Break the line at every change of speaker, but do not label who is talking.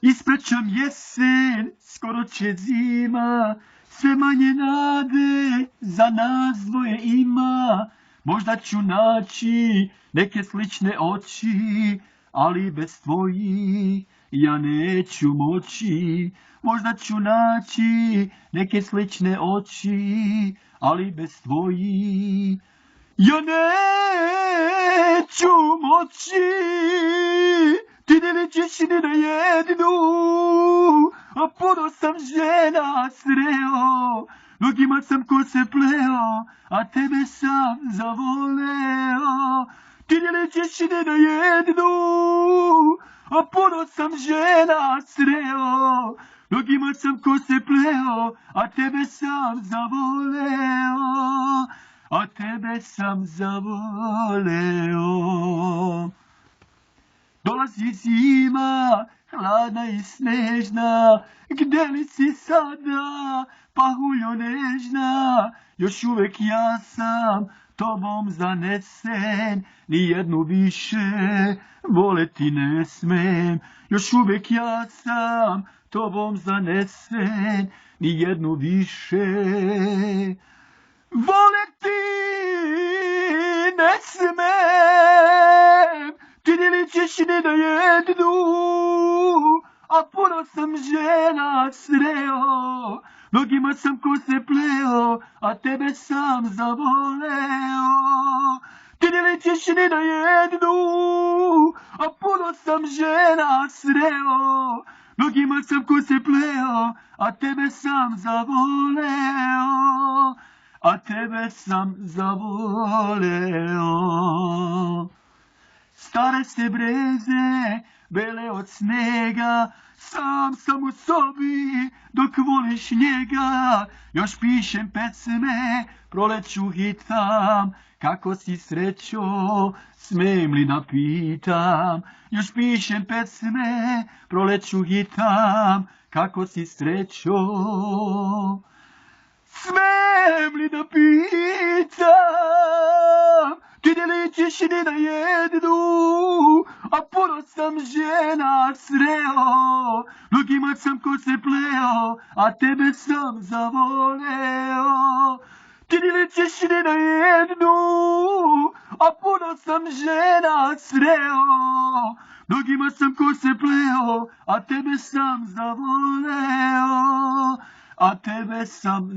Ispraćam jesen, skoro će zima, sve manje nade za nas dvoje ima. Možda ću naći neke slične oči, ali bez tvojih ja neću moći. Možda ću naći neke slične oči, ali bez tvojih ja neću moći. Ti ne ličiš ni na jednu, a puno sam žena sreo. Mnogima sam kose pleo, a tebe sam zavoleo. Ti ne ličiš ni na jednu, a puno sam žena sreo. Mnogima sam kose pleo, a tebe sam zavoleo. A tebe sam zavoleo. Dolazi zima, hladna i snežna, gdje li si sada, pahuljo nežna? Još uvek ja sam tobom zanesen, nijednu više voleti ne smem. Još uvek ja sam tobom zanesen, nijednu više voleti ne smem. Ti ne ličiš ni na jednu, a puno sam žena sreo. Mnogima sam kose pleo, a tebe sam zavoleo. Ti ne ličiš ni na jednu, a puno sam žena sreo. Mnogima sam kose pleo, a tebe sam zavoleo. A tebe sam zavoleo. Stare se breze, bele od snega, sam sam u sobi dok voliš njega. Još pišem pesme, proleću hitam, kako si srećo, smem li da pitam. Još pišem pesme, proleću hitam, kako si srećo, smem li da pitam. Ti ne ličiš ni na jednu, a puno sam žena sreo. Mnogima sam kose pleo, a tebe sam zavoleo. Ti ne ličiš ni na jednu, a puno sam žena sreo. Mnogima sam kose pleo, a tebe sam zavoleo. A tebe sam zavoleo.